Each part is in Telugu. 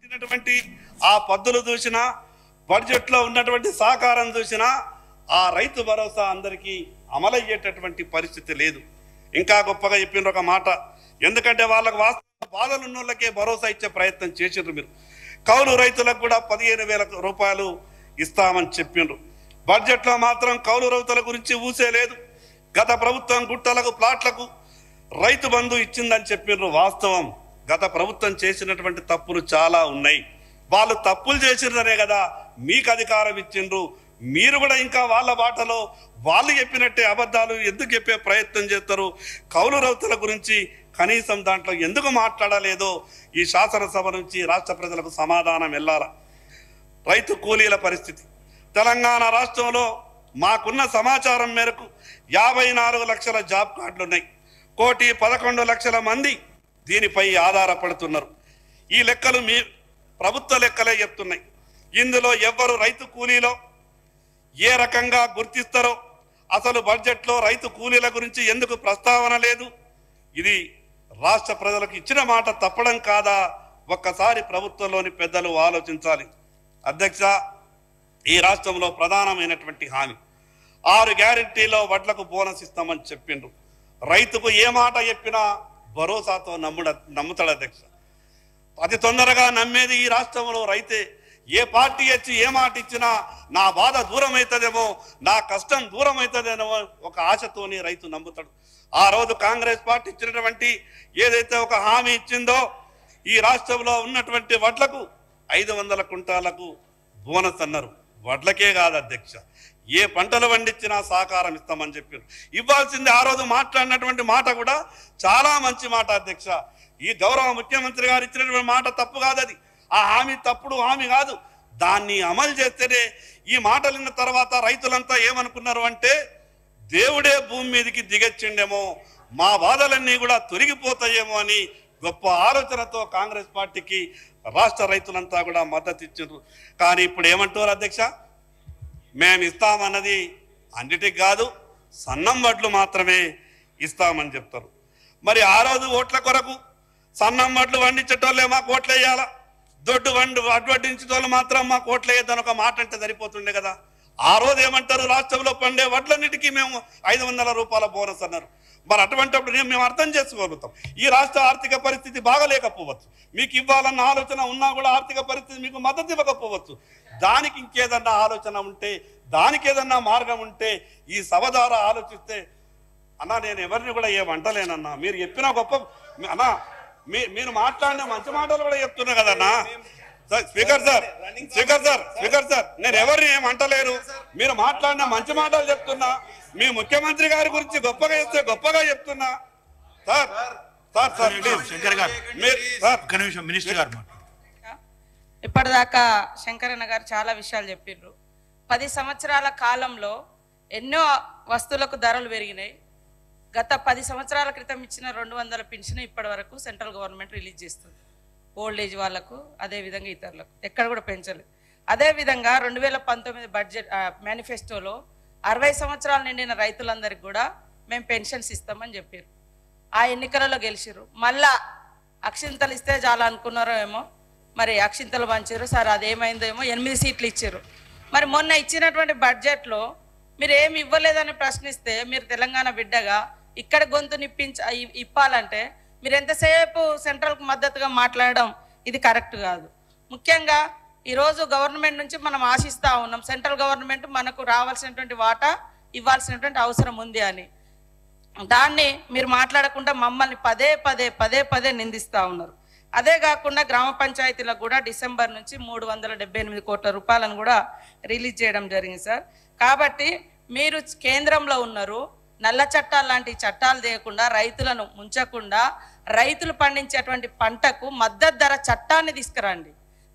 పెట్టినటువంటి ఆ పద్ధతులు చూసినా బడ్జెట్లో ఉన్నటువంటి సహకారం చూసినా ఆ రైతు భరోసా అందరికీ అమలయ్యేటటువంటి పరిస్థితి లేదు. ఇంకా గొప్పగా చెప్పిన ఒక మాట, ఎందుకంటే వాళ్ళకు వాస్తవ బాధలు ఉన్న వాళ్ళకే భరోసా ఇచ్చే ప్రయత్నం చేసిండ్రు. మీరు కౌలు రైతులకు కూడా 15,000 రూపాయలు ఇస్తామని చెప్పిండ్రు. బడ్జెట్లో మాత్రం కౌలు రైతుల గురించి ఊసే లేదు. గత ప్రభుత్వం గుట్టలకు ప్లాట్లకు రైతు బంధు ఇచ్చిందని చెప్పిండ్రు. వాస్తవం, గత ప్రభుత్వం చేసినటువంటి తప్పులు చాలా ఉన్నాయి. వాళ్ళు తప్పులు చేసిండ్రనే కదా మీకు అధికారం ఇచ్చిండ్రు. మీరు కూడా ఇంకా వాళ్ళ బాటలో వాళ్ళు చెప్పినట్టే అబద్ధాలు ఎందుకు చెప్పే ప్రయత్నం చేస్తారు? కౌలు రైతుల గురించి కనీసం దాంట్లో ఎందుకు మాట్లాడలేదో ఈ శాసనసభ నుంచి రాష్ట్ర ప్రజలకు సమాధానం వెళ్ళాల. రైతు కూలీల పరిస్థితి, తెలంగాణ రాష్ట్రంలో మాకున్న సమాచారం మేరకు 54 లక్షల జాబ్ కార్డులు ఉన్నాయి. 1,11,00,000 మంది దీనిపై ఆధారపడుతున్నారు. ఈ లెక్కలు మీ ప్రభుత్వ లెక్కలే చెప్తున్నాయి. ఇందులో ఎవ్వరు రైతు కూలీలో ఏ రకంగా గుర్తిస్తారో, అసలు బడ్జెట్లో రైతు కూలీల గురించి ఎందుకు ప్రస్తావన లేదు? ఇది రాష్ట్ర ప్రజలకు ఇచ్చిన మాట తప్పడం కాదా? ఒక్కసారి ప్రభుత్వంలోని పెద్దలు ఆలోచించాలి. అధ్యక్ష, ఈ రాష్ట్రంలో ప్రధానమైనటువంటి హామీ 6 గ్యారెంటీలో వడ్లకు బోనస్ ఇస్తామని చెప్పిండ్రు. రైతుకు ఏ మాట చెప్పినా భరోసాతో నమ్ముతాడు అధ్యక్ష. అతి తొందరగా నమ్మేది ఈ రాష్ట్రంలో రైతే. ఏ పార్టీ వచ్చి ఏ మాట ఇచ్చినా నా బాధ దూరం అవుతుందేమో, నా కష్టం దూరం అవుతుందేమో ఒక ఆశతోని రైతు నమ్ముతాడు. ఆ రోజు కాంగ్రెస్ పార్టీ ఇచ్చినటువంటి ఏదైతే ఒక హామీ ఇచ్చిందో, ఈ రాష్ట్రంలో ఉన్నటువంటి వడ్లకు 500 కుంటాలకు బోనస్ అన్నారు. వడ్లకే కాదు అధ్యక్ష, ఏ పంటలు పండించినా సహకారం ఇస్తామని చెప్పారు. ఇవ్వాల్సింది ఆ రోజు మాట్లాడినటువంటి మాట కూడా చాలా మంచి మాట అధ్యక్ష. ఈ గౌరవ ముఖ్యమంత్రి గారు ఇచ్చినటువంటి మాట తప్పు కాదు, అది ఆ హామీ తప్పుడు హామీ కాదు. దాన్ని అమలు చేస్తేనే ఈ మాటలు విన్న తర్వాత రైతులంతా ఏమనుకున్నారు అంటే, దేవుడే భూమి మీదకి దిగొచ్చిండేమో, మా బాధలన్నీ కూడా తొలగిపోతాయేమో అని గొప్ప ఆలోచనతో కాంగ్రెస్ పార్టీకి రాష్ట్ర రైతులంతా కూడా మద్దతు ఇచ్చారు. కానీ ఇప్పుడు ఏమంటారు అధ్యక్ష, మేము ఇస్తామన్నది అన్నిటికి కాదు, సన్నం వడ్లు మాత్రమే ఇస్తామని చెప్తారు. మరి ఆ రోజు ఓట్ల కొరకు సన్నం వడ్లు వండించేటోళ్ళే మాకు ఓట్లు వేయాలా, దొడ్డు వడ్డించేటోళ్ళు మాత్రం మాకు ఓట్లు వేయద్దని ఒక మాట అంటే సరిపోతుండే కదా. ఆ రోజు ఏమంటారు, రాష్ట్రంలో పండే వడ్లన్నిటికీ మేము 500 రూపాయల బోనస్ అన్నారు. మరి అటువంటిప్పుడు మేము అర్థం చేసుకోగలుగుతాం. ఈ రాష్ట్ర ఆర్థిక పరిస్థితి బాగలేకపోవచ్చు, మీకు ఇవ్వాలన్న ఆలోచన ఉన్నా కూడా ఆర్థిక పరిస్థితి మీకు మద్దతు ఇవ్వకపోవచ్చు. దానికి ఇంకేదన్నా ఆలోచన ఉంటే, దానికి ఏదన్నా మార్గం ఉంటే ఈ సభ ద్వారా ఆలోచిస్తే, అన్నా నేను ఎవరిని కూడా ఏమంటలేనన్నా, మీరు చెప్పిన గొప్ప అన్నా, మీరు మాట్లాడిన మంచి మాటలు కూడా చెప్తున్నా కదన్నా. స్పీకర్ సార్ నేను ఎవరిని ఏమంటలేను, మీరు మాట్లాడిన మంచి మాటలు చెప్తున్నా, మీ ముఖ్యమంత్రి గారి గురించి గొప్పగా చెప్తే గొప్పగా చెప్తున్నా. ఇప్పటిదాకా శంకరన్న గారు చాలా విషయాలు చెప్పిండ్రు. 10 సంవత్సరాల కాలంలో ఎన్నో వస్తువులకు ధరలు పెరిగినాయి. గత 10 సంవత్సరాల క్రితం ఇచ్చిన 200 పెన్షన్ ఇప్పటి వరకు సెంట్రల్ గవర్నమెంట్ రిలీజ్ చేస్తుంది. ఓల్డ్ ఏజ్ వాళ్ళకు, అదేవిధంగా ఇతరులకు ఎక్కడ కూడా పెంచలేదు. అదేవిధంగా 2019 బడ్జెట్ మేనిఫెస్టోలో 60 సంవత్సరాలు నిండిన రైతులందరికీ కూడా మేము పెన్షన్స్ ఇస్తామని చెప్పారు. ఆ ఎన్నికలలో గెలిచిర్రు. మళ్ళా అక్షింతలు ఇస్తే చాలా అనుకున్నారో ఏమో, మరి అక్షింతలు పంచారు సార్, అదేమైందో ఏమో, 8 సీట్లు ఇచ్చారు. మరి మొన్న ఇచ్చినటువంటి బడ్జెట్లో మీరు ఏమి ఇవ్వలేదని ప్రశ్నిస్తే, మీరు తెలంగాణ బిడ్డగా ఇక్కడ గొంతు ఇప్పాలంటే మీరు ఎంతసేపు సెంట్రల్కు మద్దతుగా మాట్లాడడం ఇది కరెక్ట్ కాదు. ముఖ్యంగా ఈరోజు గవర్నమెంట్ నుంచి మనం ఆశిస్తూ ఉన్నాం, సెంట్రల్ గవర్నమెంట్ మనకు రావాల్సినటువంటి వాటా ఇవ్వాల్సినటువంటి అవసరం ఉంది అని. దాన్ని మీరు మాట్లాడకుండా మమ్మల్ని పదే పదే నిందిస్తూ ఉన్నారు. అదే కాకుండా గ్రామ పంచాయతీలకు కూడా డిసెంబర్ నుంచి 378 కోట్ల రూపాయలను కూడా రిలీజ్ చేయడం జరిగింది సార్. కాబట్టి మీరు కేంద్రంలో ఉన్నారు, నల్ల చట్టాలు లాంటి చట్టాలు చేయకుండా, రైతులను ముంచకుండా, రైతులు పండించేటువంటి పంటకు మద్దతు ధర చట్టాన్ని తీసుకురండి,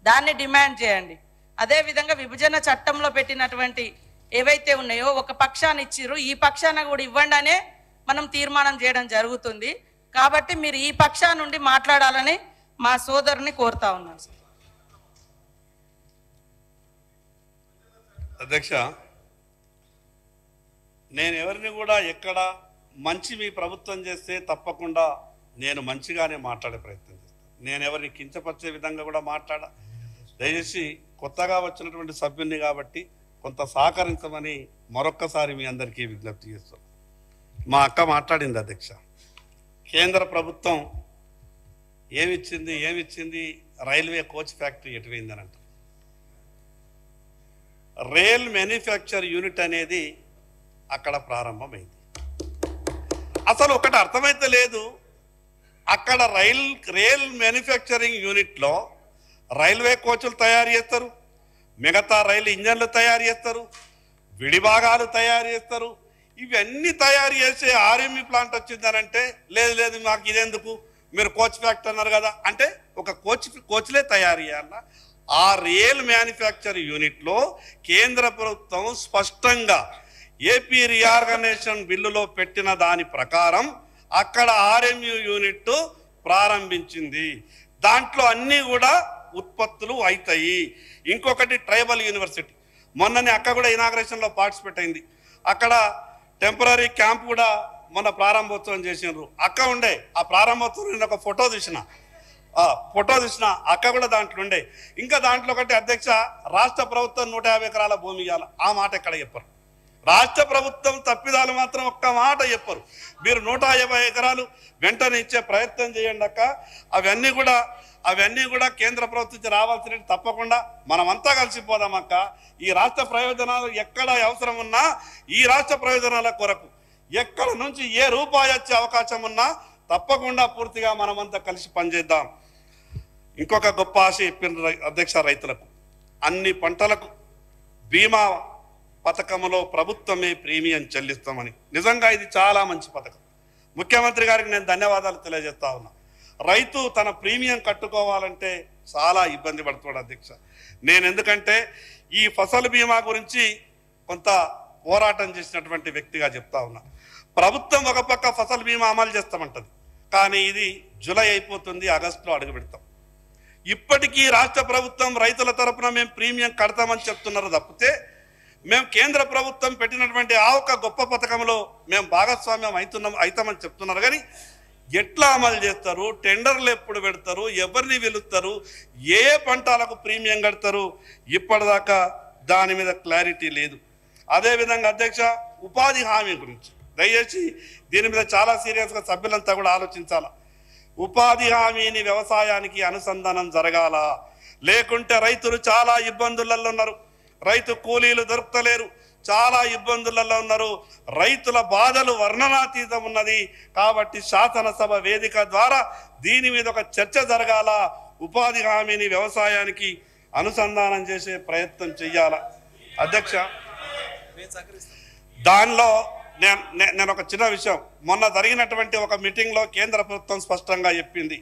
దాన్ని డిమాండ్ చేయండి. అదేవిధంగా విభజన చట్టంలో పెట్టినటువంటి ఏవైతే ఉన్నాయో ఒక పక్షాన్ని ఇచ్చిర్రు, ఈ పక్షాన్ని కూడా ఇవ్వండి అనే మనం తీర్మానం చేయడం జరుగుతుంది. కాబట్టి మీరు ఈ పక్షా నుండి మాట్లాడాలని మా సోదరుని కోరుతా ఉన్నాను సార్. అధ్యక్ష, నేను ఎవరిని కూడా ఎక్కడ మంచి మీ ప్రభుత్వం చేస్తే తప్పకుండా నేను మంచిగానే మాట్లాడే ప్రయత్నం చేస్తాను. నేను ఎవరిని కించపరిచే విధంగా కూడా మాట్లాడా. దయచేసి కొత్తగా వచ్చినటువంటి సభ్యుని కాబట్టి కొంత సహకరించమని మరొక్కసారి మీ అందరికీ విజ్ఞప్తి చేస్తాం. మా అక్క మాట్లాడింది అధ్యక్ష, కేంద్ర ప్రభుత్వం ఏమిచ్చింది రైల్వే కోచ్ ఫ్యాక్టరీ ఎటువైందని అంట. రైల్ మ్యానుఫ్యాక్చర్ యూనిట్ అనేది అక్కడ ప్రారంభమైంది. అసలు ఒకటి అర్థమైతే లేదు, అక్కడ రైల్ మ్యానుఫ్యాక్చరింగ్ యూనిట్లో రైల్వే కోచ్లు తయారు చేస్తారు, మిగతా రైలు ఇంజన్లు తయారు చేస్తారు, విడిభాగాలు తయారు చేస్తారు. ఇవన్నీ తయారు చేసే ఆర్ఎంఈ ప్లాంట్ వచ్చిందనంటే లేదు మాకు ఇదెందుకు, మీరు కోచ్ ఫ్యాక్టరీ అన్నారు కదా అంటే ఒక కోచ్లే తయారు చేయాల. ఆ రైల్ మ్యానుఫ్యాక్చర్ యూనిట్లో కేంద్ర ప్రభుత్వం స్పష్టంగా ఏపీ రీఆర్గనైజేషన్ బిల్లులో పెట్టిన దాని ప్రకారం అక్కడ ఆర్ఎంయు యూనిట్ ప్రారంభించింది. దాంట్లో అన్నీ కూడా ఉత్పత్తులు అవుతాయి. ఇంకొకటి ట్రైబల్ యూనివర్సిటీ, మొన్ననే అక్క కూడా ఇనాగ్రేషన్లో పార్టిసిపేట్ అయింది. అక్కడ టెంపరీ క్యాంప్ కూడా మొన్న ప్రారంభోత్సవం చేసినారు. అక్క ఉండే ఆ ప్రారంభోత్సవం నేను ఒక ఫోటో తీసిన అక్క కూడా దాంట్లో ఉండే. ఇంకా దాంట్లో ఒకటి అధ్యక్ష, రాష్ట్ర ప్రభుత్వం 150 ఎకరాల భూమి ఇవ్వాలి, ఆ మాట ఎక్కడ చెప్పరు. రాష్ట్ర ప్రభుత్వం తప్పిదాలు మాత్రం ఒక్క మాట చెప్పరు. మీరు 150 ఎకరాలు వెంటనే ఇచ్చే ప్రయత్నం చేయండి అక్క. అవన్నీ కూడా కేంద్ర ప్రభుత్వం నుంచి రావాల్సినవి తప్పకుండా మనమంతా కలిసిపోదాం అక్క. ఈ రాష్ట్ర ప్రయోజనాలు ఎక్కడ అవసరం ఉన్నా ఈ రాష్ట్ర ప్రయోజనాల కొరకు ఎక్కడ నుంచి ఏ రూపాయి వచ్చే అవకాశం ఉన్నా తప్పకుండా పూర్తిగా మనమంతా కలిసి పనిచేద్దాం. ఇంకొక గొప్ప ఆశ చెప్పిన అధ్యక్ష, రైతులకు అన్ని పంటలకు బీమా పథకంలో ప్రభుత్వమే ప్రీమియం చెల్లిస్తామని. నిజంగా ఇది చాలా మంచి పథకం. ముఖ్యమంత్రి గారికి నేను ధన్యవాదాలు తెలియజేస్తా ఉన్నా. రైతు తన ప్రీమియం కట్టుకోవాలంటే చాలా ఇబ్బంది పడుతున్నాడు అధ్యక్ష. నేను ఎందుకంటే ఈ ఫసల్ బీమా గురించి కొంత పోరాటం చేసినటువంటి వ్యక్తిగా చెప్తా ఉన్నా. ప్రభుత్వం ఒక పక్క ఫసల్ బీమా అమలు చేస్తామంటది, కానీ ఇది జూలై అయిపోతుంది, ఆగస్టులో అడుగు పెడతాం. ఇప్పటికీ రాష్ట్ర ప్రభుత్వం రైతుల తరపున మేము ప్రీమియం కడతామని చెప్తున్నారు తప్పితే మేము కేంద్ర ప్రభుత్వం పెట్టినటువంటి ఆ ఒక గొప్ప పథకంలో మేము భాగస్వామ్యం అవుతామని చెప్తున్నారు. కానీ ఎట్లా అమలు చేస్తారు, టెండర్లు ఎప్పుడు పెడతారు, ఎవరిని పిలుస్తారు, ఏ పంటలకు ప్రీమియం కడతారు, ఇప్పటిదాకా దాని మీద క్లారిటీ లేదు. అదేవిధంగా అధ్యక్ష, ఉపాధి హామీ గురించి దయచేసి దీని మీద చాలా సీరియస్గా సభ్యులంతా కూడా ఆలోచించాల. ఉపాధి హామీని వ్యవసాయానికి అనుసంధానం జరగాల, లేకుంటే రైతులు చాలా ఇబ్బందులలో ఉన్నారు. రైతు కూలీలు దొరుకుతలేరు, చాలా ఇబ్బందులలో ఉన్నారు. రైతుల బాధలు వర్ణనాతీతం ఉన్నది. కాబట్టి శాసనసభ వేదిక ద్వారా దీని మీద ఒక చర్చ జరగాల. ఉపాధి హామీని వ్యవసాయానికి అనుసంధానం చేసే ప్రయత్నం చెయ్యాల అధ్యక్ష. దానిలో నేను ఒక చిన్న విషయం, మొన్న జరిగినటువంటి ఒక మీటింగ్లో కేంద్ర ప్రభుత్వం స్పష్టంగా చెప్పింది,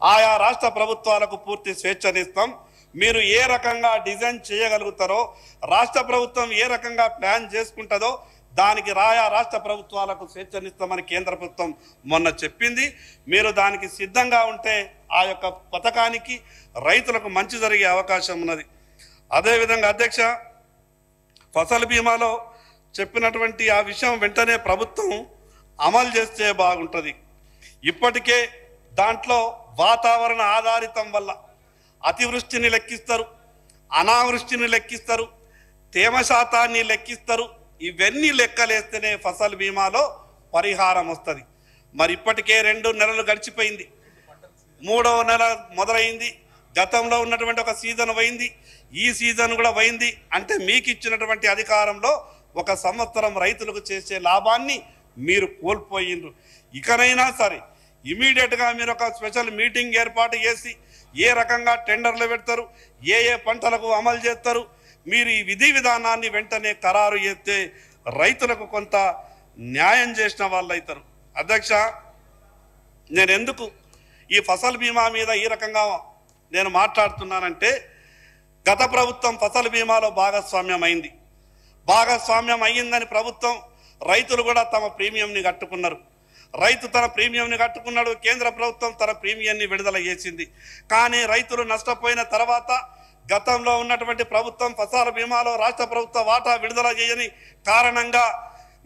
ఆయా రాష్ట్ర ప్రభుత్వాలకు పూర్తి స్వేచ్ఛనిస్తాం, మీరు ఏ రకంగా డిజైన్ చేయగలుగుతారో, రాష్ట్ర ప్రభుత్వం ఏ రకంగా ప్లాన్ చేసుకుంటుందో దానికి రాష్ట్ర ప్రభుత్వాలకు స్వేచ్ఛనిస్తామని కేంద్ర ప్రభుత్వం మొన్న చెప్పింది. మీరు దానికి సిద్ధంగా ఉంటే ఆ యొక్క పథకానికి రైతులకు మంచి జరిగే అవకాశం ఉన్నది. అదేవిధంగా అధ్యక్ష, ఫసల్ బీమాలో చెప్పినటువంటి ఆ విషయం వెంటనే ప్రభుత్వం అమలు చేస్తే బాగుంటుంది. ఇప్పటికే దాంట్లో వాతావరణ ఆధారితం వల్ల అతివృష్టిని లెక్కిస్తారు, అనావృష్టిని లెక్కిస్తారు, తేమ శాతాన్ని లెక్కిస్తారు. ఇవన్నీ లెక్కలేస్తేనే ఫసల్ బీమాలో పరిహారం వస్తుంది. మరి ఇప్పటికే 2 నెలలు గడిచిపోయింది, 3వ నెల మొదలైంది. గతంలో ఉన్నటువంటి ఒక సీజన్ పోయింది, ఈ సీజన్ కూడా పోయింది. అంటే మీకు ఇచ్చినటువంటి అధికారంలో 1 సంవత్సరం రైతులకు చేసే లాభాన్ని మీరు కోల్పోయిండ్రు. ఇకనైనా సరే ఇమీడియట్గా మీరు ఒక స్పెషల్ మీటింగ్ ఏర్పాటు చేసి ఏ రకంగా టెండర్లు పెడతారు, ఏ పంటలకు అమలు చేస్తారు, మీరు ఈ విధి విధానాన్ని వెంటనే ఖరారు చేస్తే రైతులకు కొంత న్యాయం చేసిన వాళ్ళు అవుతారు. అధ్యక్ష, నేను ఎందుకు ఈ ఫసల్ బీమా మీద ఈ రకంగా నేను మాట్లాడుతున్నానంటే, గత ప్రభుత్వం ఫసల్ బీమాలో భాగస్వామ్యం అయిందని ప్రభుత్వం, రైతులు కూడా తమ ప్రీమియంని కట్టుకున్నారు. రైతు తన ప్రీమియంని కట్టుకున్నాడు, కేంద్ర ప్రభుత్వం తన ప్రీమియంని విడుదల చేసింది. కానీ రైతులు నష్టపోయిన తర్వాత గతంలో ఉన్నటువంటి ప్రభుత్వం ఫసల్ బీమాలో రాష్ట్ర ప్రభుత్వ వాటా విడుదల చేయని కారణంగా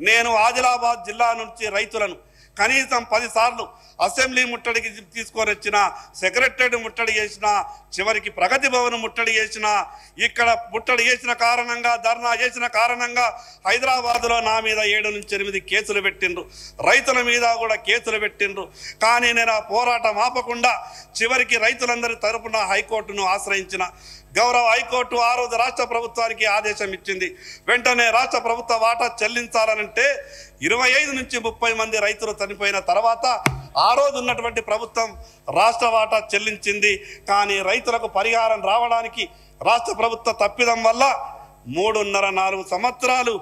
నేను ఆదిలాబాద్ జిల్లా నుంచి రైతులను కనీసం 10 సార్లు అసెంబ్లీ ముట్టడికి తీసుకొని వచ్చిన, సెక్రటరేట్ ముట్టడి చేసిన, చివరికి ప్రగతి భవన్ ముట్టడి చేసిన, ఇక్కడ ముట్టడి చేసిన కారణంగా, ధర్నా చేసిన కారణంగా హైదరాబాద్లో నా మీద 7 నుంచి 8 కేసులు పెట్టిండ్రు, రైతుల మీద కూడా కేసులు పెట్టిండ్రు. కానీ నేను ఆ పోరాటం ఆపకుండా చివరికి రైతులందరి తరపున హైకోర్టును ఆశ్రయించిన. గౌరవ హైకోర్టు ఆ రోజు రాష్ట్ర ప్రభుత్వానికి ఆదేశం ఇచ్చింది. వెంటనే రాష్ట్ర ప్రభుత్వ వాటా చెల్లించాలనంటే 25 నుంచి 30 మంది రైతులు చనిపోయిన తర్వాత ఆ రోజు ఉన్నటువంటి ప్రభుత్వం రాష్ట్ర వాటా చెల్లించింది. కానీ రైతులకు పరిహారం రావడానికి రాష్ట్ర ప్రభుత్వ తప్పిదం వల్ల 3.5-4 సంవత్సరాలు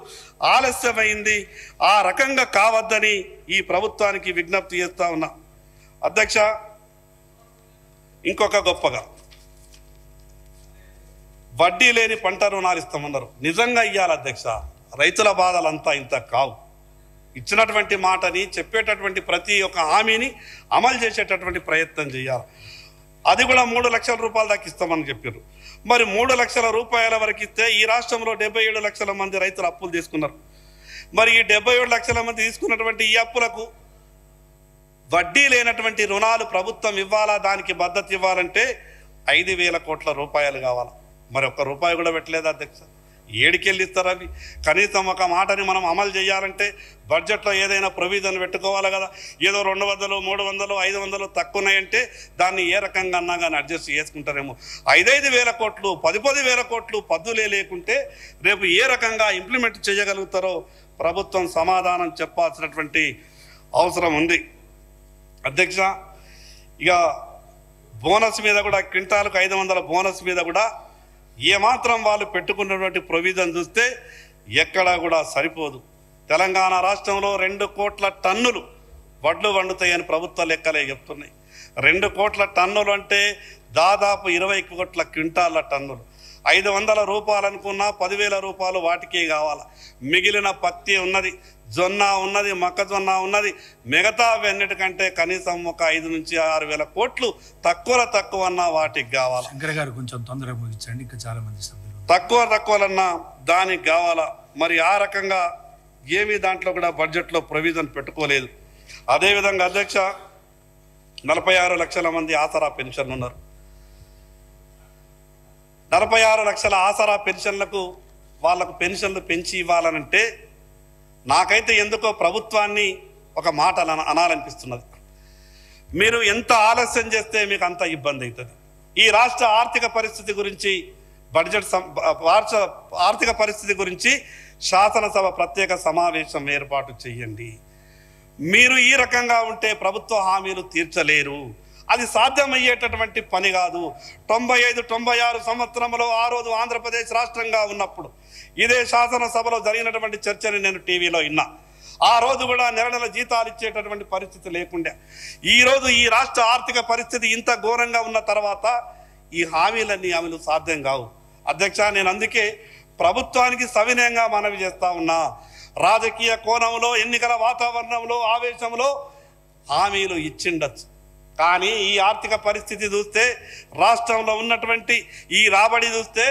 ఆలస్యమైంది. ఆ రకంగా కావద్దని ఈ ప్రభుత్వానికి విజ్ఞప్తి చేస్తా ఉన్నా. అధ్యక్ష, ఇంకొక గొప్పగా వడ్డీ లేని పంట రుణాలు ఇస్తామన్నారు. నిజంగా ఇవ్వాలి అధ్యక్ష. రైతుల బాధలంతా ఇంత కావు. ఇచ్చినటువంటి మాటని, చెప్పేటటువంటి ప్రతి ఒక్క హామీని అమలు చేసేటటువంటి ప్రయత్నం చేయాలి. అది కూడా 3 లక్షల రూపాయల దాకా ఇస్తామని చెప్పారు. మరి 3 లక్షల రూపాయల వరకు ఇస్తే ఈ రాష్ట్రంలో 77 లక్షల మంది రైతులు అప్పులు తీసుకున్నారు. మరి ఈ 77 లక్షల మంది తీసుకున్నటువంటి ఈ అప్పులకు వడ్డీ లేనటువంటి రుణాలు ప్రభుత్వం ఇవ్వాలా, దానికి మద్దతు ఇవ్వాలంటే 5,000 కోట్ల రూపాయలు కావాలి. మరి ఒక్క రూపాయి కూడా పెట్టలేదు అధ్యక్ష. ఏడికెళ్ళి ఇస్తారు అవి? కనీసం ఒక మాటని మనం అమలు చేయాలంటే బడ్జెట్లో ఏదైనా ప్రొవిజన్ పెట్టుకోవాలి కదా. ఏదో 200, 300, 500 తక్కువ ఉన్నాయంటే దాన్ని ఏ రకంగా అన్నా కానీ అడ్జస్ట్ చేసుకుంటారేమో. 5,000 కోట్లు, 10,000 కోట్లు పద్దులే లేకుంటే రేపు ఏ రకంగా ఇంప్లిమెంట్ చేయగలుగుతారో ప్రభుత్వం సమాధానం చెప్పాల్సినటువంటి అవసరం ఉంది. అధ్యక్ష, ఇక బోనస్ మీద కూడా, క్వింటాలకు 500 బోనస్ మీద కూడా ఏమాత్రం వాళ్ళు పెట్టుకున్నటువంటి ప్రొవిజన్ చూస్తే ఎక్కడా కూడా సరిపోదు. తెలంగాణ రాష్ట్రంలో 2 కోట్ల టన్నులు వడ్లు వండుతాయని ప్రభుత్వ లెక్కలే చెప్తున్నాయి. 2 కోట్ల టన్నులు అంటే దాదాపు 20 కోట్ల క్వింటాళ్ళ టన్నులు. 500 రూపాయలు అనుకున్నా 10,000 రూపాయలు వాటికే కావాలి. మిగిలిన పత్తి ఉన్నది, జొన్న ఉన్నది, మొక్కజొన్న ఉన్నది. మిగతా అన్నిటికంటే కనీసం ఒక 5 నుంచి 6,000 కోట్లు తక్కువన్నా వాటికి కావాలి. శంకర్ గారు కొంచెం తొందరగా ముగించండి, ఇంకా చాలా మంది సభ్యులు. తక్కువలన్నా దానికి కావాలా. మరి ఆ రకంగా ఏమీ దాంట్లో కూడా బడ్జెట్లో ప్రొవిజన్ పెట్టుకోలేదు. అదేవిధంగా అధ్యక్ష, 46 లక్షల మంది ఆసరా పెన్షన్లు ఉన్నారు. 46 లక్షల ఆసరా పెన్షన్లకు వాళ్ళకు పెన్షన్లు పెంచి ఇవ్వాలనంటే నాకైతే ఎందుకో ప్రభుత్వాన్ని ఒక మాట అనాలనిపిస్తున్నది. మీరు ఎంత ఆలస్యం చేస్తే మీకు అంత ఇబ్బంది అవుతుంది. ఈ రాష్ట్ర ఆర్థిక పరిస్థితి గురించి, ఆర్థిక పరిస్థితి గురించి శాసనసభ ప్రత్యేక సమావేశం ఏర్పాటు చేయండి. మీరు ఈ రకంగా ఉంటే ప్రభుత్వ హామీలు తీర్చలేరు. అది సాధ్యమయ్యేటటువంటి పని కాదు. 95-96 సంవత్సరంలో ఆ రోజు ఆంధ్రప్రదేశ్ రాష్ట్రంగా ఉన్నప్పుడు ఇదే శాసనసభలో జరిగినటువంటి చర్చని నేను టీవీలో విన్నా. ఆ రోజు కూడా నెల జీతాలు ఇచ్చేటటువంటి పరిస్థితి లేకుండా ఈరోజు ఈ రాష్ట్ర ఆర్థిక పరిస్థితి ఇంత ఘోరంగా ఉన్న తర్వాత ఈ హామీలన్నీ అమలు సాధ్యం కావు. అధ్యక్ష, నేను అందుకే ప్రభుత్వానికి సవినయంగా మనవి చేస్తా ఉన్నా. రాజకీయ కోణంలో, ఎన్నికల వాతావరణంలో, ఆవేశంలో హామీలు ఇచ్చిండొచ్చు. కానీ ఈ ఆర్థిక పరిస్థితి చూస్తే, రాష్ట్రంలో ఉన్నటువంటి ఈ రాబడి చూస్తే,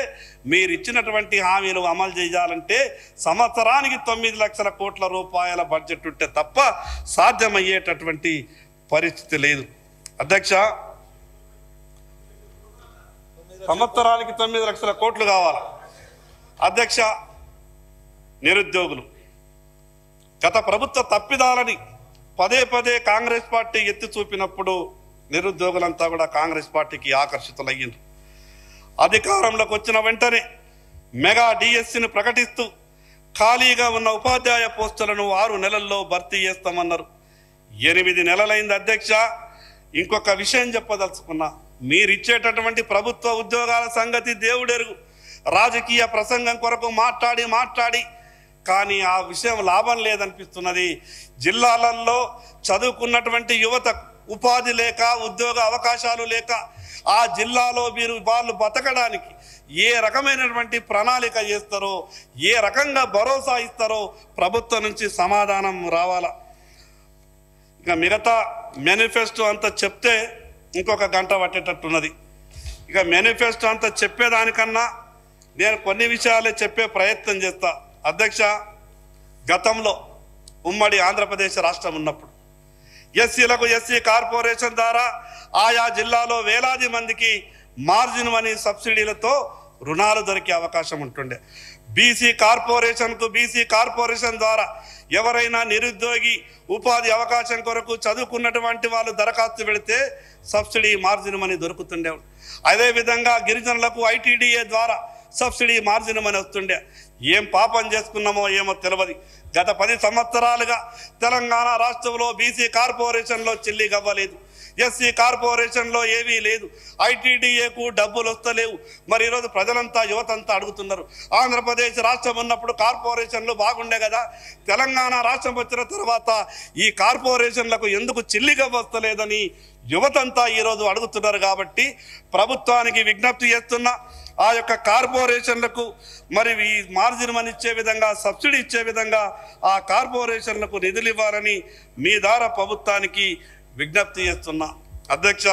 మీరు ఇచ్చినటువంటి హామీలు అమలు చేయాలంటే సంవత్సరానికి 9 లక్షల కోట్ల రూపాయల బడ్జెట్ ఉంటే తప్ప సాధ్యమయ్యేటటువంటి పరిస్థితి లేదు. అధ్యక్ష, సంవత్సరానికి 9 లక్షల కోట్లు కావాలి. అధ్యక్ష, నిరుద్యోగులు గత ప్రభుత్వ తప్పిదాలని పదే కాంగ్రెస్ పార్టీ ఎత్తి చూపినప్పుడు నిరుద్యోగులంతా కూడా కాంగ్రెస్ పార్టీకి ఆకర్షితులయ్యిండ్రు. అధికారంలోకి వచ్చిన వెంటనే మెగా డిఎస్సిని ప్రకటిస్తూ ఖాళీగా ఉన్న ఉపాధ్యాయ పోస్టులను 6 నెలల్లో భర్తీ చేస్తామన్నారు. 8 నెలలైంది అధ్యక్ష. ఇంకొక విషయం చెప్పదలుచుకున్నా. మీరిచ్చేటటువంటి ప్రభుత్వ ఉద్యోగాల సంగతి దేవుడెరుగు. రాజకీయ ప్రసంగం కొరకు మాట్లాడి కానీ ఆ విషయం లాభం లేదనిపిస్తున్నది. జిల్లాలలో చదువుకున్నటువంటి యువత ఉపాధి లేక, ఉద్యోగ అవకాశాలు లేక, ఆ జిల్లాలో వాళ్ళు బతకడానికి ఏ రకమైనటువంటి ప్రణాళిక చేస్తారో, ఏ రకంగా భరోసా ఇస్తారో ప్రభుత్వం నుంచి సమాధానం రావాలా. ఇక మిగతా మేనిఫెస్టో అంతా చెప్తే ఇంకొక గంట పట్టేటట్టున్నది. ఇక మేనిఫెస్టో అంతా చెప్పేదానికన్నా నేను కొన్ని విషయాలే చెప్పే ప్రయత్నం చేస్తా. అధ్యక్ష, గతంలో ఉమ్మడి ఆంధ్రప్రదేశ్ రాష్ట్రం ఉన్నప్పుడు ఎస్సీలకు ఎస్సీ కార్పొరేషన్ ద్వారా ఆయా జిల్లాలో వేలాది మందికి మార్జిన్ మనీ సబ్సిడీలతో రుణాలు దొరికే అవకాశం ఉంటుండే. బీసీ కార్పొరేషన్ ద్వారా ఎవరైనా నిరుద్యోగి ఉపాధి అవకాశం కొరకు చదువుకున్నటువంటి వాళ్ళు దరఖాస్తు పెడితే సబ్సిడీ మార్జిన్ మనీ దొరుకుతుండే. అదేవిధంగా గిరిజనులకు ఐటీడీఏ ద్వారా సబ్సిడీ మార్జిన్ మనీ వస్తుండే. ఏం పాపం చేసుకున్నామో ఏమో తెలియదు. గత 10 సంవత్సరాలుగా తెలంగాణ రాష్ట్రంలో బీసీ కార్పొరేషన్లో చిల్లి గవ్వలేదు, ఎస్సీ కార్పొరేషన్లో ఏమీ లేదు, ఐటీడీఏకు డబ్బులు వస్తలేవు. మరి ఈరోజు ప్రజలంతా యువతంతా అడుగుతున్నారు, ఆంధ్రప్రదేశ్ రాష్ట్రం ఉన్నప్పుడు కార్పొరేషన్లు బాగుండే కదా, తెలంగాణ రాష్ట్రం వచ్చిన తర్వాత ఈ కార్పొరేషన్లకు ఎందుకు చిల్లిగా వస్తలేదని యువతంతా ఈరోజు అడుగుతున్నారు. కాబట్టి ప్రభుత్వానికి విజ్ఞప్తి చేస్తున్నా, ఆ యొక్క కార్పొరేషన్లకు మరి ఈ మార్జిన్ మనీ ఇచ్చే విధంగా, సబ్సిడీ ఇచ్చే విధంగా ఆ కార్పొరేషన్లకు నిధులు ఇవ్వాలని మీ ద్వారా ప్రభుత్వానికి విజ్ఞప్తి చేస్తున్నా. అధ్యక్ష,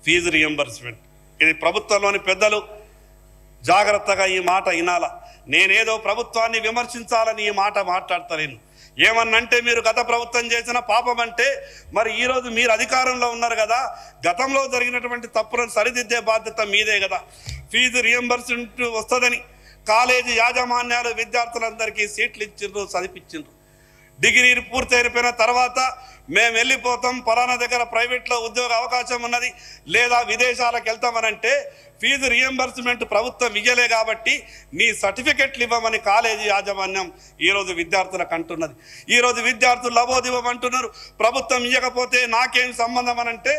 ఫీజు రియంబర్స్మెంట్ ఇది ప్రభుత్వంలోని పెద్దలు జాగ్రత్తగా ఈ మాట వినాల. నేనేదో ప్రభుత్వాన్ని విమర్శించాలని ఈ మాట మాట్లాడతలేను. ఏమన్నంటే మీరు గత ప్రభుత్వం చేసిన పాపం అంటే మరి ఈరోజు మీరు అధికారంలో ఉన్నారు కదా, గతంలో జరిగినటువంటి తప్పులను సరిదిద్దే బాధ్యత మీదే కదా. ఫీజు రియంబర్స్మెంట్ వస్తుందని కాలేజీ యాజమాన్యాలు విద్యార్థులందరికీ సీట్లు ఇచ్చిండ్రు, చదివించిండ్రు. డిగ్రీ పూర్తయిపోయిన తర్వాత మేము వెళ్ళిపోతాం, పలానా దగ్గర ప్రైవేట్లో ఉద్యోగ అవకాశం ఉన్నది లేదా విదేశాలకు వెళ్తామనంటే ఫీజు రియంబర్స్మెంట్ ప్రభుత్వం ఇయ్యలే కాబట్టి నీ సర్టిఫికెట్లు ఇవ్వమని కాలేజీ యాజమాన్యం ఈరోజు విద్యార్థులకు అంటున్నది. ఈరోజు విద్యార్థులు లబోదివ్వమంటున్నారు. ప్రభుత్వం ఇవ్వకపోతే నాకేం సంబంధం అనంటే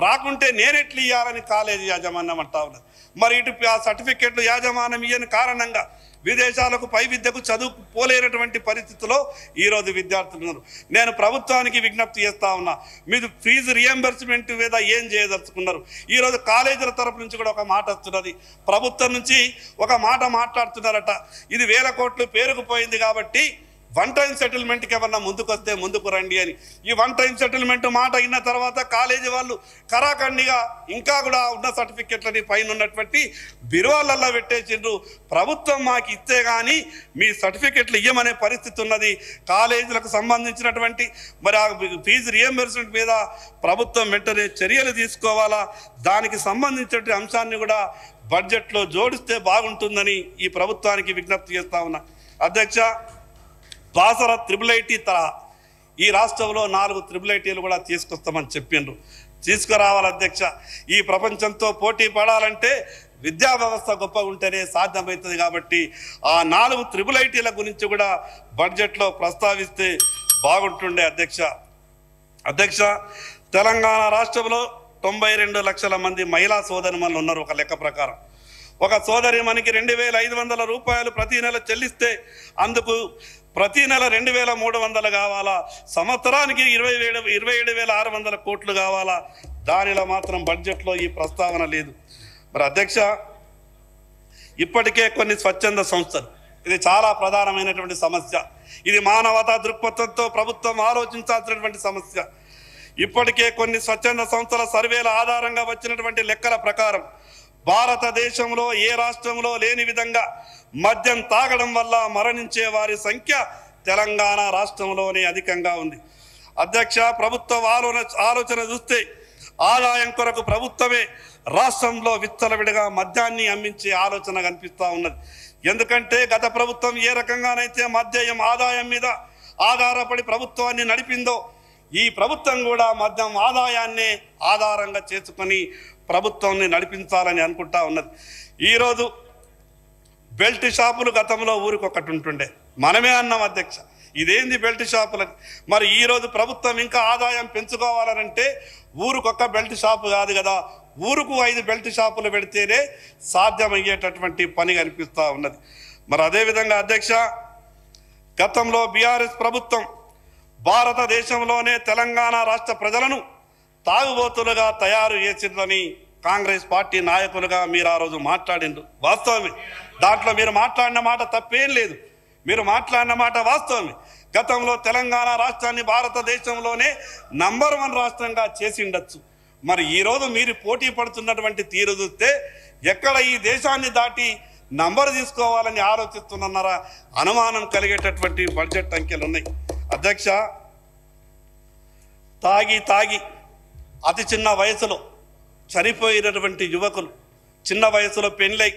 రాకుంటే నేనెట్లు ఇవ్వాలని కాలేజీ యాజమాన్యం అంటా ఉన్నది. మరి ఇటు ఆ సర్టిఫికెట్లు యాజమాన్యం ఇయ్యని కారణంగా విదేశాలకు పై విద్యకు చదువు పోలేనటువంటి పరిస్థితిలో ఈరోజు విద్యార్థులు ఉన్నారు. నేను ప్రభుత్వానికి విజ్ఞప్తి చేస్తా ఉన్నా, మీరు ఫీజు రియంబర్స్మెంట్ మీద ఏం చేయదలుచుకున్నారు? ఈరోజు కాలేజీల తరపు నుంచి కూడా ఒక మాట వస్తున్నది, ప్రభుత్వం నుంచి ఒక మాట మాట్లాడుతున్నారట, ఇది 1000 కోట్లు పేరుకుపోయింది కాబట్టి వన్ టైం సెటిల్మెంట్కి ఏమన్నా ముందుకు వస్తే ముందుకు రండి అని. ఈ వన్ టైం సెటిల్మెంట్ మాట అయిన తర్వాత కాలేజీ వాళ్ళు కరాఖండిగా ఇంకా కూడా ఉన్న సర్టిఫికెట్లని పైన ఉన్నటువంటి బిరువాలల్లో పెట్టేసిండ్రు. ప్రభుత్వం మాకు ఇస్తే కానీ మీ సర్టిఫికెట్లు ఇవ్వమనే పరిస్థితి ఉన్నది. కాలేజీలకు సంబంధించినటువంటి మరి ఆ ఫీజు రియంబర్స్మెంట్ మీద ప్రభుత్వం వెంటనే చర్యలు తీసుకోవాలా, దానికి సంబంధించిన అంశాన్ని కూడా బడ్జెట్లో జోడిస్తే బాగుంటుందని ఈ ప్రభుత్వానికి విజ్ఞప్తి చేస్తా ఉన్నా. అధ్యక్ష, బాసర IIIT తరహా ఈ రాష్ట్రంలో 4 IIITలు కూడా తీసుకొస్తామని చెప్పిండ్రు. తీసుకురావాలి అధ్యక్ష. ఈ ప్రపంచంతో పోటీ పడాలంటే విద్యా వ్యవస్థ గొప్పగా ఉంటేనే సాధ్యమవుతుంది. కాబట్టి ఆ 4 IIITల గురించి కూడా బడ్జెట్లో ప్రస్తావిస్తే బాగుంటుండే. అధ్యక్ష, తెలంగాణ రాష్ట్రంలో 92 లక్షల మంది మహిళా సోదరిమణులు ఉన్నారు. ఒక లెక్క ప్రకారం ఒక సోదరిమణికి 2500 రూపాయలు ప్రతి నెల చెల్లిస్తే అందుకు ప్రతి నెల 2300 కావాలా, సంవత్సరానికి 27,600 కోట్లు కావాలా. దానిలో మాత్రం బడ్జెట్లో ఈ ప్రస్తావన లేదు. మరి అధ్యక్ష, ఇప్పటికే కొన్ని స్వచ్ఛంద సంస్థలు, ఇది చాలా ప్రధానమైనటువంటి సమస్య, ఇది మానవతా దృక్పథంతో ప్రభుత్వం ఆలోచించాల్సినటువంటి సమస్య. ఇప్పటికే కొన్ని స్వచ్ఛంద సంస్థల సర్వేల ఆధారంగా వచ్చినటువంటి లెక్కల ప్రకారం భారతదేశంలో ఏ రాష్ట్రంలో లేని విధంగా మద్యం తాగడం వల్ల మరణించే వారి సంఖ్య తెలంగాణ రాష్ట్రంలోనే అధికంగా ఉంది. అధ్యక్ష, ప్రభుత్వ ఆలోచన చూస్తే ఆదాయం కొరకు ప్రభుత్వమే రాష్ట్రంలో విచ్చలవిడిగా మద్యాన్ని అమ్మించే ఆలోచన కనిపిస్తూ ఉన్నది. ఎందుకంటే గత ప్రభుత్వం ఏ రకంగానైతే మద్యం ఆదాయం మీద ఆధారపడి ప్రభుత్వాన్ని నడిపిందో ఈ ప్రభుత్వం కూడా మద్యం ఆదాయాన్నే ఆధారంగా చేసుకొని ప్రభుత్వాన్ని నడిపించాలని అనుకుంటా ఉన్నది. ఈరోజు బెల్ట్ షాపులు గతంలో ఊరికొకటి ఉంటుండే, మనమే అన్నాం అధ్యక్ష, ఇదేంది బెల్ట్ షాపులకు. మరి ఈరోజు ప్రభుత్వం ఇంకా ఆదాయం పెంచుకోవాలనంటే ఊరికొక బెల్ట్ షాపు కాదు కదా, ఊరుకు 5 బెల్ట్ షాపులు పెడితేనే సాధ్యమయ్యేటటువంటి పని కనిపిస్తూ ఉన్నది. మరి అదేవిధంగా అధ్యక్ష, గతంలో బీఆర్ఎస్ ప్రభుత్వం భారతదేశంలోనే తెలంగాణ రాష్ట్ర ప్రజలను తాగుబోతులుగా తయారు చేసిందని కాంగ్రెస్ పార్టీ నాయకులుగా మీరు ఆ రోజు మాట్లాడిండ్రు. వాస్తవమే, దాంట్లో మీరు మాట్లాడిన మాట తప్పేం లేదు, మీరు మాట్లాడిన మాట వాస్తవమే. గతంలో తెలంగాణ రాష్ట్రాన్ని భారతదేశంలోనే నంబర్ 1 రాష్ట్రంగా చేసిండొచ్చు. మరి ఈరోజు మీరు పోటీ పడుతున్నటువంటి తీరు చూస్తే ఎక్కడ ఈ దేశాన్ని దాటి నంబర్ తీసుకోవాలని ఆలోచిస్తున్నారా అనుమానం కలిగేటటువంటి బడ్జెట్ అంకెలు ఉన్నాయి. అధ్యక్ష, తాగి అతి చిన్న వయసులో చనిపోయినటువంటి యువకులు, చిన్న వయసులో పెళ్ళై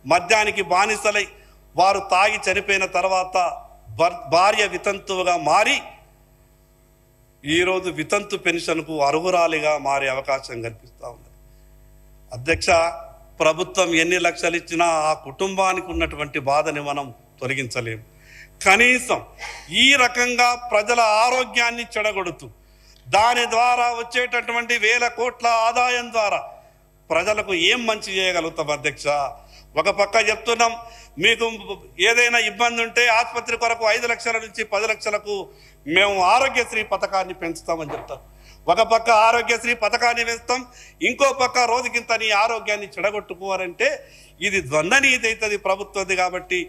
మద్యానికి బానిసలై వారు తాగి చనిపోయిన తర్వాత భార్య వితంతువుగా మారి ఈరోజు వితంతు పెన్షన్కు అర్హురాలిగా మారే అవకాశం కల్పిస్తూ ఉన్నది. అధ్యక్ష, ప్రభుత్వం ఎన్ని లక్షలు ఇచ్చినా ఆ కుటుంబానికి ఉన్నటువంటి బాధని మనం తొలగించలేము. కనీసం ఈ రకంగా ప్రజల ఆరోగ్యాన్ని చెడగొడుతూ దాని ద్వారా వచ్చేటటువంటి వేల కోట్ల ఆదాయం ద్వారా ప్రజలకు ఏం మంచి చేయగలుగుతాం అధ్యక్ష? ఒక పక్క చెప్తున్నాం, మీకు ఏదైనా ఇబ్బంది ఉంటే ఆసుపత్రి కొరకు 5 లక్షల నుంచి 10 లక్షలకు మేము ఆరోగ్యశ్రీ పథకాన్ని పెంచుతామని చెప్తాం. ఒక పక్క ఆరోగ్యశ్రీ పథకాన్ని వేస్తాం, ఇంకో పక్క రోజుకింత నీ ఆరోగ్యాన్ని చెడగొట్టుకోవాలంటే ఇది ద్వంద్వనీతి అవుతుంది ప్రభుత్వంది. కాబట్టి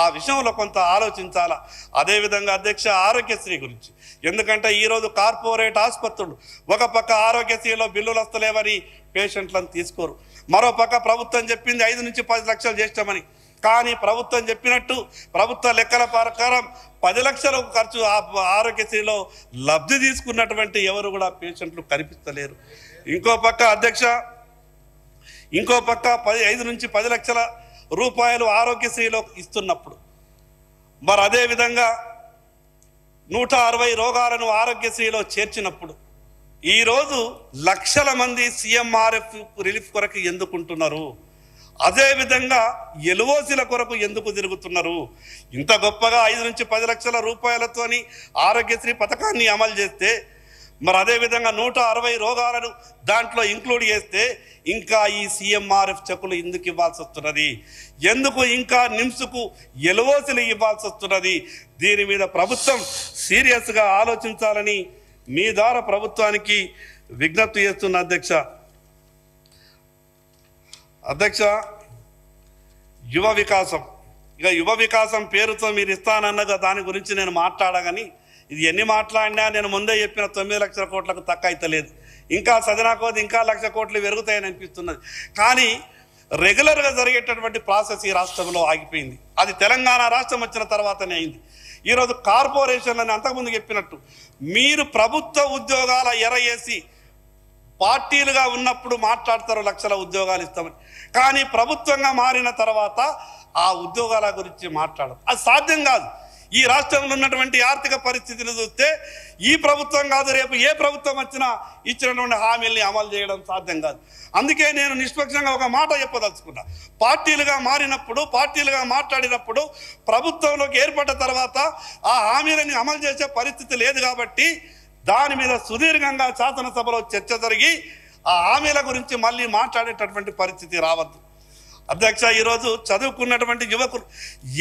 ఆ విషయంలో కొంత ఆలోచించాలా. అదేవిధంగా అధ్యక్ష, ఆరోగ్యశ్రీ గురించి, ఎందుకంటే ఈరోజు కార్పొరేట్ ఆసుపత్రులు ఒక పక్క ఆరోగ్యశ్రీలో బిల్లులు వస్తలేవని పేషెంట్లను తీసుకోరు, మరో పక్క ప్రభుత్వం చెప్పింది 5 నుంచి 10 లక్షలు చేస్తామని. కానీ ప్రభుత్వం చెప్పినట్టు ప్రభుత్వ లెక్కల ప్రకారం 10 లక్షల ఖర్చు ఆరోగ్యశ్రీలో లబ్ధి తీసుకున్నటువంటి ఎవరు కూడా పేషెంట్లు కనిపిస్తలేరు. ఇంకో పక్క అధ్యక్ష, 5 నుంచి 10 లక్షల రూపాయలు ఆరోగ్యశ్రీలో ఇస్తున్నప్పుడు మరి అదేవిధంగా 160 రోగాలను ఆరోగ్యశ్రీలో చేర్చినప్పుడు ఈరోజు లక్షల మంది CMRF రిలీఫ్ కొరకు ఎందుకుంటున్నారు? అదేవిధంగా ఎల్ఓసీల కొరకు ఎందుకు తిరుగుతున్నారు? ఇంత గొప్పగా 5 నుంచి 10 లక్షల రూపాయలతోని ఆరోగ్యశ్రీ పథకాన్ని అమలు చేస్తే మరి అదేవిధంగా 160 రోగాలను దాంట్లో ఇంక్లూడ్ చేస్తే ఇంకా ఈ CMRF చెక్కులు ఎందుకు ఇవ్వాల్సి వస్తున్నది? ఎందుకు ఇంకా నిమ్స్కు ఎల్ఓసీలు ఇవ్వాల్సి వస్తున్నది? దీని మీద ప్రభుత్వం సీరియస్గా ఆలోచించాలని మీ ద్వారా ప్రభుత్వానికి విజ్ఞప్తి చేస్తున్న అధ్యక్ష. యువ వికాసం, యువ వికాసం పేరుతో మీరు ఇస్తానన్నగా దాని గురించి నేను మాట్లాడగాని ఇది ఎన్ని మాట్లాడినా నేను ముందే చెప్పిన 9 లక్షల కోట్లకు తక్కువ అయితలేదు. ఇంకా సదనా కోది ఇంకా 1 లక్ష కోట్లు పెరుగుతాయని అనిపిస్తున్నది. కానీ రెగ్యులర్గా జరిగేటటువంటి ప్రాసెస్ ఈ రాష్ట్రంలో ఆగిపోయింది. అది తెలంగాణ రాష్ట్రం వచ్చిన తర్వాతనే అయింది. ఈరోజు కార్పొరేషన్లని అంతకుముందు చెప్పినట్టు మీరు ప్రభుత్వ ఉద్యోగాల ఎరయేసి పార్టీలుగా ఉన్నప్పుడు మాట్లాడతారు లక్షల ఉద్యోగాలు ఇస్తామని, కానీ ప్రభుత్వంగా మారిన తర్వాత ఆ ఉద్యోగాల గురించి మాట్లాడరు. అది సాధ్యం కాదు. ఈ రాష్ట్రంలో ఉన్నటువంటి ఆర్థిక పరిస్థితులు చూస్తే ఈ ప్రభుత్వం కాదు, రేపు ఏ ప్రభుత్వం వచ్చినా ఇచ్చినటువంటి హామీల్ని అమలు చేయడం సాధ్యం కాదు. అందుకే నేను నిష్పక్షంగా ఒక మాట చెప్పదలుచుకున్నా. పార్టీలుగా మారినప్పుడు, పార్టీలుగా మాట్లాడినప్పుడు ప్రభుత్వంలోకి ఏర్పడ్డ తర్వాత ఆ హామీలని అమలు చేసే పరిస్థితి లేదు. కాబట్టి దాని మీద సుదీర్ఘంగా శాసనసభలో చర్చ జరిగి ఆ హామీల గురించి మళ్ళీ మాట్లాడేటటువంటి పరిస్థితి రావద్దు. అధ్యక్ష, ఈరోజు చదువుకున్నటువంటి యువకులు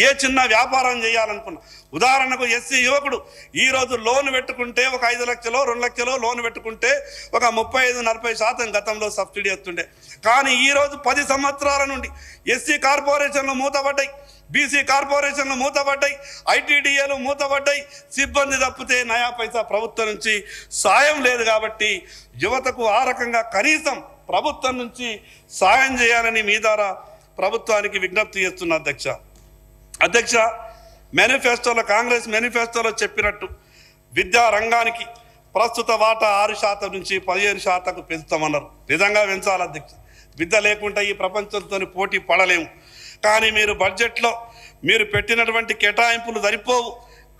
ఏ చిన్న వ్యాపారం చేయాలనుకున్నా, ఉదాహరణకు ఎస్సీ యువకుడు ఈరోజు లోన్ పెట్టుకుంటే ఒక 5 లక్షలు 2 లక్షలు లోన్ పెట్టుకుంటే ఒక 35-40% గతంలో సబ్సిడీ వస్తుండే. కానీ ఈరోజు 10 సంవత్సరాల నుండి ఎస్సీ కార్పొరేషన్లు మూతపడ్డాయి, బీసీ కార్పొరేషన్లు మూతపడ్డాయి, ఐటీడీఏలు మూతపడ్డాయి. సిబ్బంది తప్పితే నయా పైసా ప్రభుత్వం నుంచి సాయం లేదు. కాబట్టి యువతకు ఆ రకంగా కనీసం ప్రభుత్వం నుంచి సాయం చేయాలని మీ ద్వారా ప్రభుత్వానికి విజ్ఞప్తి చేస్తున్న అధ్యక్ష, మేనిఫెస్టోలో కాంగ్రెస్ మేనిఫెస్టోలో చెప్పినట్టు విద్యా రంగానికి ప్రస్తుత వాటా 6% నుంచి 15% పెంచుతామన్నారు. నిజంగా పెంచాలి అధ్యక్ష. విద్య లేకుండా ఈ ప్రపంచంతో పోటీ పడలేము. కానీ మీరు బడ్జెట్లో మీరు పెట్టినటువంటి కేటాయింపులు సరిపోవు.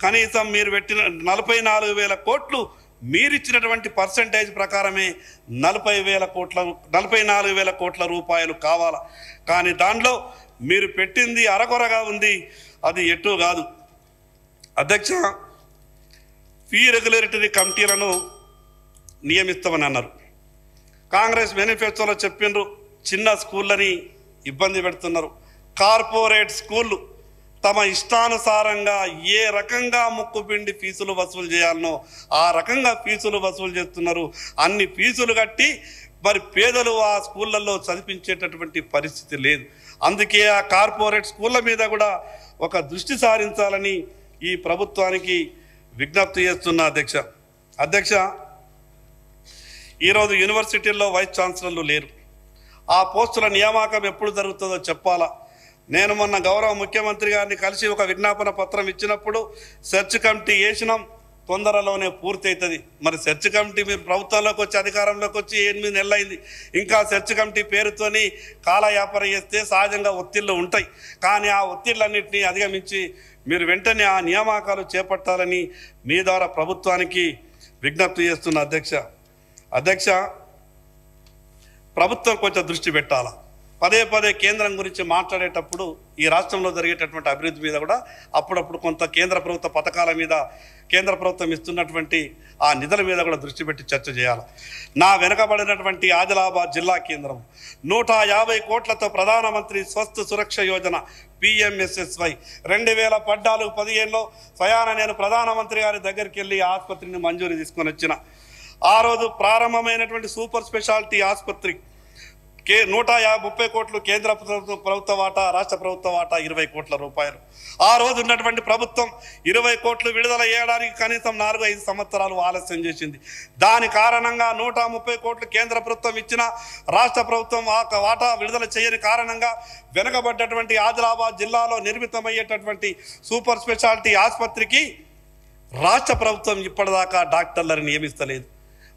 కనీసం మీరు పెట్టిన 44,000 కోట్లు మీరిచ్చినటువంటి పర్సంటేజ్ ప్రకారమే 44,000 కోట్ల రూపాయలు కావాలా. కానీ దానిలో మీరు పెట్టింది అరకొరగా ఉంది, అది ఎటు కాదు. అధ్యక్ష, ఫీ రెగ్యులేటరీ కమిటీలను నియమిస్తామని అన్నారు. కాంగ్రెస్ మేనిఫెస్టోలో చెప్పిండ్రు చిన్న స్కూళ్ళని ఇబ్బంది పెడుతున్నారు. కార్పొరేట్ స్కూళ్ళు తమ ఇష్టానుసారంగా ఏ రకంగా ముక్కుపిండి ఫీజులు వసూలు చేయాలనో ఆ రకంగా ఫీజులు వసూలు చేస్తున్నారు. అన్ని ఫీజులు కట్టి మరి పేదలు ఆ స్కూళ్ళల్లో చదివించేటటువంటి పరిస్థితి లేదు. అందుకే ఆ కార్పొరేట్ స్కూళ్ళ మీద కూడా ఒక దృష్టి సారించాలని ఈ ప్రభుత్వానికి విజ్ఞప్తి చేస్తున్న అధ్యక్ష, ఈరోజు యూనివర్సిటీల్లో వైస్ ఛాన్సలర్లు లేరు. ఆ పోస్టుల నియామకం ఎప్పుడు జరుగుతుందో చెప్పాలా. నేను మొన్న గౌరవ ముఖ్యమంత్రి గారిని కలిసి ఒక విజ్ఞాపన పత్రం ఇచ్చినప్పుడు సెర్చ్ కమిటీ వేసినాం, తొందరలోనే పూర్తి అవుతుంది. మరి సెర్చ్ కమిటీ మీరు ప్రభుత్వంలోకి వచ్చి అధికారంలోకి వచ్చి 8 నెలలు అయింది. ఇంకా సెర్చ్ కమిటీ పేరుతోని కాలయాపన చేస్తే సహజంగా ఒత్తిళ్ళు ఉంటాయి. కానీ ఆ ఒత్తిళ్ళన్నింటినీ అధిగమించి మీరు వెంటనే ఆ నియామకాలు చేపట్టాలని మీ ద్వారా ప్రభుత్వానికి విజ్ఞప్తి చేస్తున్న అధ్యక్ష ప్రభుత్వం కొంచెం దృష్టి పెట్టాలా. పదే కేంద్రం గురించి మాట్లాడేటప్పుడు ఈ రాష్ట్రంలో జరిగేటటువంటి అభివృద్ధి మీద కూడా అప్పుడప్పుడు కొంత కేంద్ర ప్రభుత్వ పథకాల మీద కేంద్ర ప్రభుత్వం ఇస్తున్నటువంటి ఆ నిధుల మీద కూడా దృష్టి పెట్టి చర్చ చేయాలి. నా వెనుకబడినటువంటి ఆదిలాబాద్ జిల్లా కేంద్రం 150 కోట్లతో ప్రధానమంత్రి స్వస్థ సురక్ష యోజన PMSSY 2014-15లో స్వయాన నేను ప్రధానమంత్రి గారి దగ్గరికి వెళ్ళి ఆసుపత్రిని మంజూరు తీసుకొని వచ్చిన. ఆ రోజు ప్రారంభమైనటువంటి సూపర్ స్పెషాలిటీ ఆసుపత్రి 130 కోట్లు కేంద్ర ప్రభుత్వ వాటా, రాష్ట్ర ప్రభుత్వ వాటా 20 కోట్ల రూపాయలు. ఆ రోజు ఉన్నటువంటి ప్రభుత్వం 20 కోట్లు విడుదల చేయడానికి కనీసం 4-5 సంవత్సరాలు ఆలస్యం చేసింది. దాని కారణంగా 130 కోట్లు కేంద్ర ప్రభుత్వం ఇచ్చిన రాష్ట్ర ప్రభుత్వం వాటా విడుదల చేయని కారణంగా వెనుకబడ్డటువంటి ఆదిలాబాద్ జిల్లాలో నిర్మితమయ్యేటటువంటి సూపర్ స్పెషాలిటీ ఆసుపత్రికి రాష్ట్ర ప్రభుత్వం ఇప్పటిదాకా డాక్టర్లను నియమిస్తలేదు.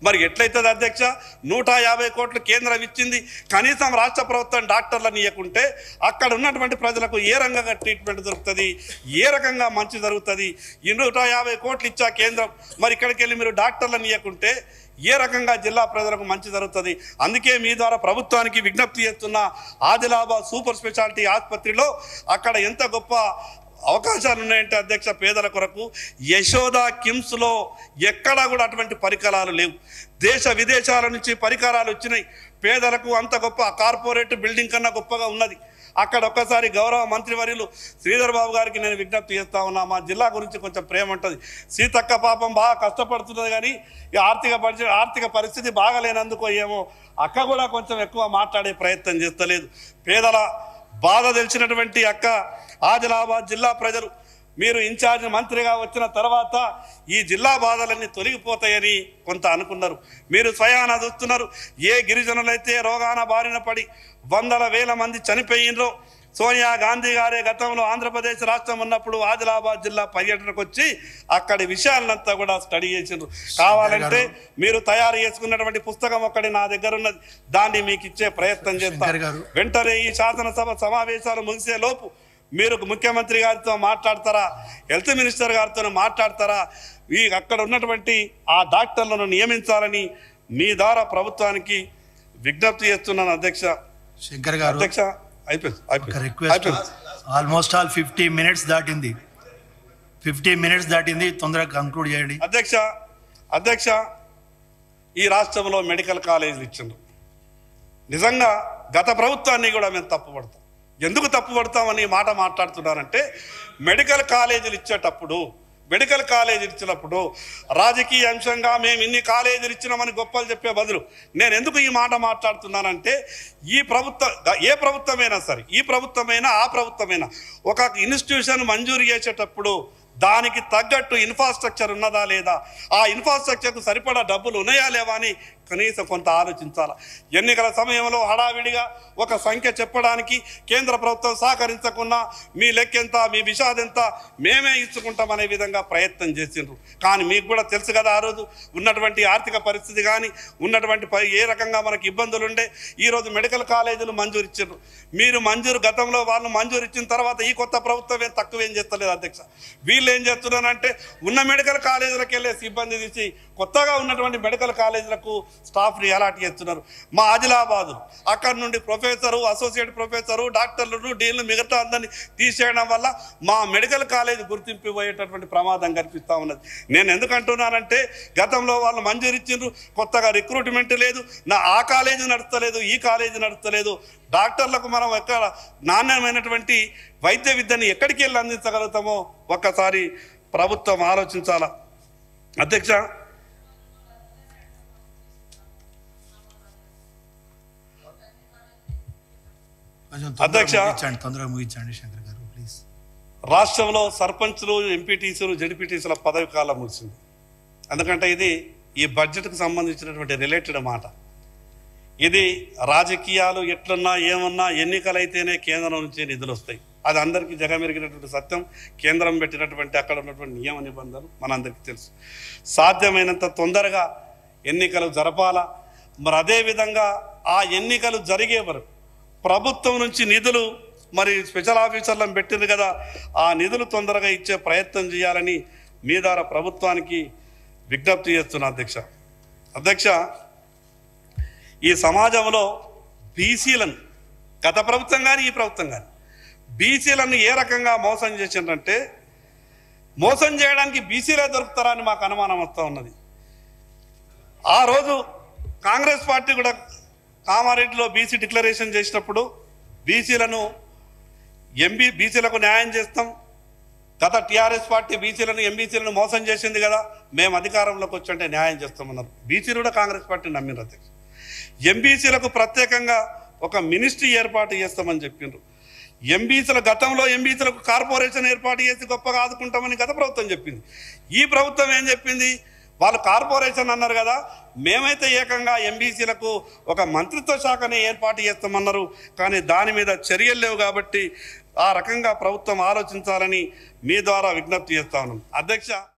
మరి ఎట్లయితుంది అధ్యక్ష? 150 కోట్లు కేంద్రం ఇచ్చింది, కనీసం రాష్ట్ర ప్రభుత్వం డాక్టర్లను ఇవ్వకుంటే అక్కడ ఉన్నటువంటి ప్రజలకు ఏ రకంగా ట్రీట్మెంట్ దొరుకుతుంది, ఏ రకంగా మంచి జరుగుతుంది? 150 కోట్లు ఇచ్చా కేంద్రం, మరి ఇక్కడికి వెళ్ళి మీరు డాక్టర్లను ఇవ్వకుంటే ఏ రకంగా జిల్లా ప్రజలకు మంచి జరుగుతుంది? అందుకే మీ ద్వారా ప్రభుత్వానికి విజ్ఞప్తి చేస్తున్న ఆదిలాబాద్ సూపర్ స్పెషాలిటీ ఆసుపత్రిలో అక్కడ ఎంత గొప్ప అవకాశాలు ఉన్నాయంటే అధ్యక్ష, పేదల కొరకు యశోద కిమ్స్లో ఎక్కడా కూడా అటువంటి పరికరాలు లేవు. దేశ విదేశాల నుంచి పరికరాలు వచ్చినాయి. పేదలకు అంత గొప్ప కార్పొరేట్ బిల్డింగ్ కన్నా గొప్పగా ఉన్నది. అక్కడ ఒక్కసారి గౌరవ మంత్రివర్యులు శ్రీధర్ బాబు గారికి నేను విజ్ఞప్తి చేస్తా ఉన్నా, మా జిల్లా గురించి కొంచెం ప్రేమ ఉంటుంది. సీతక్క పాపం బాగా కష్టపడుతున్నది, కానీ ఈ ఆర్థిక పరిస్థితి బాగాలేనందుకో ఏమో అక్క కూడా కొంచెం ఎక్కువ మాట్లాడే ప్రయత్నం చేస్తలేదు. పేదల బాధ తెలిసినటువంటి అక్క, ఆదిలాబాద్ జిల్లా ప్రజలు మీరు ఇన్ఛార్జ్ మంత్రిగా వచ్చిన తర్వాత ఈ జిల్లా బాధలన్నీ తొలగిపోతాయని కొంత అనుకున్నారు. మీరు స్వయాన చూస్తున్నారు, ఏ గిరిజనులైతే రోగాన బారిన పడి వందల వేల మంది చనిపోయినరో, సోనియా గాంధీ గారే గతంలో ఆంధ్రప్రదేశ్ రాష్ట్రం ఉన్నప్పుడు ఆదిలాబాద్ జిల్లా పర్యటనకు వచ్చి అక్కడి విషయాలంతా కూడా స్టడీ చేసిండ్రు. కావాలంటే మీరు తయారు చేసుకున్నటువంటి పుస్తకం ఒక్కడి నా దగ్గర ఉన్నది, దాన్ని మీకు ఇచ్చే ప్రయత్నం చేస్తారు. వెంటనే ఈ శాసనసభ సమావేశాలు ముగిసే లోపు మీరు ముఖ్యమంత్రి గారితో మాట్లాడతారా, హెల్త్ మినిస్టర్ గారితో మాట్లాడతారా, ఈ అక్కడ ఉన్నటువంటి ఆ డాక్టర్లను నియమించాలని మీ ద్వారా ప్రభుత్వానికి విజ్ఞప్తి చేస్తున్నాను అధ్యక్ష. శంకర్ గారు, అధ్యక్ష అయిపోయింది. ఆల్మోస్ట్ 50 మినిట్స్ దాటింది. 50 మినిట్స్ దాటింది, తొందరగా కంక్లూడ్ చేయండి. అధ్యక్ష ఈ రాష్ట్రంలో మెడికల్ కాలేజీలు ఇచ్చిండ్రు. నిజంగా గత ప్రభుత్వాన్ని కూడా మేము తప్పుపడతాం. ఎందుకు తప్పుపడతామని మాట మాట్లాడుతున్నారంటే, మెడికల్ కాలేజీలు ఇచ్చినప్పుడు రాజకీయ అంశంగా మేము ఇన్ని కాలేజీలు ఇచ్చినామని గొప్పలు చెప్పే బదులు నేను ఎందుకు ఈ మాట మాట్లాడుతున్నానంటే, ఏ ప్రభుత్వమైనా సరే, ఈ ప్రభుత్వమైనా ఆ ప్రభుత్వమైనా ఒక ఇన్స్టిట్యూషన్ మంజూరు చేసేటప్పుడు దానికి తగ్గట్టు ఇన్ఫ్రాస్ట్రక్చర్ ఉన్నదా లేదా, ఆ ఇన్ఫ్రాస్ట్రక్చర్కు సరిపడా డబ్బులు ఉన్నాయా లేవా అని కనీసం కొంత ఆలోచించాలి. ఎన్నికల సమయంలో హడావిడిగా ఒక సంఖ్య చెప్పడానికి కేంద్ర ప్రభుత్వం సహకరించకుండా మీ లెక్కెంత, మీ విషాదెంత మేమే ఇచ్చుకుంటామనే విధంగా ప్రయత్నం చేసిండ్రు. కానీ మీకు కూడా తెలుసు కదా, ఆ రోజు ఉన్నటువంటి ఆర్థిక పరిస్థితి కానీ ఉన్నటువంటి ఏ రకంగా మనకి ఇబ్బందులు ఉండే ఈరోజు మెడికల్ కాలేజీలు మంజూరు ఇచ్చిండ్రు. మీరు గతంలో వాళ్ళు మంజూరు ఇచ్చిన తర్వాత ఈ కొత్త ప్రభుత్వం తక్కువేం చేస్తలేదు అధ్యక్ష. వీళ్ళు ఏం చేస్తున్నారంటే ఉన్న మెడికల్ కాలేజీలకు వెళ్ళే సిబ్బంది తీసి కొత్తగా ఉన్నటువంటి మెడికల్ కాలేజీలకు స్టాఫ్ని అలాట్ చేస్తున్నారు. మా ఆదిలాబాదు అక్కడ నుండి ప్రొఫెసరు, అసోసియేట్ ప్రొఫెసరు, డాక్టర్లు, డీన్లు మిగతా అందరినీ తీసేయడం వల్ల మా మెడికల్ కాలేజీ గుర్తింపు పోయేటటువంటి ప్రమాదం కనిపిస్తూ ఉన్నది. నేను ఎందుకంటున్నానంటే, గతంలో వాళ్ళు మంజూరు ఇచ్చిండ్రు, కొత్తగా రిక్రూట్మెంట్ లేదు, ఆ కాలేజీ నడుస్తలేదు, ఈ కాలేజీ నడుస్తలేదు. డాక్టర్లకు మనం ఎక్కడ నాణ్యమైనటువంటి వైద్య విద్యని ఎక్కడికి వెళ్ళి అందించగలుగుతామో ఒక్కసారి ప్రభుత్వం ఆలోచించాలా అధ్యక్ష. తొందరగా ముగించండి శంకర్ గారు ప్లీజ్. రాష్ట్రంలో సర్పంచ్లు, ఎంపీటీసీలు, జడ్పీటీసీల పదవి కాలం ముగిసింది. ఎందుకంటే ఇది ఈ బడ్జెట్కు సంబంధించినటువంటి రిలేటెడ్ మాట. ఇది రాజకీయాలు ఎట్లున్నా ఏమన్నా ఎన్నికలైతేనే కేంద్రం నుంచి నిధులు వస్తాయి. అది అందరికీ జగమెరిగినటువంటి సత్యం. కేంద్రం పెట్టినటువంటి అక్కడ ఉన్నటువంటి నియమ నిబంధనలు మనందరికీ తెలుసు. సాధ్యమైనంత తొందరగా ఎన్నికలు జరపాలా. మరి అదేవిధంగా ఆ ఎన్నికలు జరిగే వరకు ప్రభుత్వం నుంచి నిధులు మరి స్పెషల్ ఆఫీసర్లను పెట్టింది కదా, ఆ నిధులు తొందరగా ఇచ్చే ప్రయత్నం చేయాలని మీ ద్వారా ప్రభుత్వానికి విజ్ఞప్తి చేస్తున్నా అధ్యక్ష. ఈ సమాజంలో బీసీలను గత ప్రభుత్వం కానీ ఈ ప్రభుత్వం కానీ బీసీలను ఏ రకంగా మోసం చేసిందంటే, మోసం చేయడానికి బీసీలే దొరుకుతారా అని మాకు అనుమానం వస్తూ ఉన్నది. ఆ రోజు కాంగ్రెస్ పార్టీ కూడా కామారెడ్డిలో బీసీ డిక్లరేషన్ చేసినప్పుడు బీసీలకు న్యాయం చేస్తాం, గత టీఆర్ఎస్ పార్టీ బీసీలను ఎంబీసీలను మోసం చేసింది కదా, మేము అధికారంలోకి వచ్చంటే న్యాయం చేస్తామన్నారు. బీసీలు కూడా కాంగ్రెస్ పార్టీని నమ్మినారు అధ్యక్ష. ఎంబీసీలకు ప్రత్యేకంగా ఒక మినిస్ట్రీ ఏర్పాటు చేస్తామని చెప్పిండ్రు. గతంలో ఎంబీసీలకు కార్పొరేషన్ ఏర్పాటు చేసి గొప్పగా ఆదుకుంటామని గత ప్రభుత్వం చెప్పింది. ఈ ప్రభుత్వం ఏం చెప్పింది, వాళ్ళు కార్పొరేషన్ అన్నారు కదా, మేమైతే ఏకంగా ఎంబీసీలకు ఒక మంత్రిత్వ శాఖని ఏర్పాటు చేస్తామన్నారు. కానీ దాని మీద చర్యలు లేవు. కాబట్టి ఆ రకంగా ప్రభుత్వం ఆలోచించాలని మీ ద్వారా విజ్ఞప్తి చేస్తా ఉన్నాం అధ్యక్ష.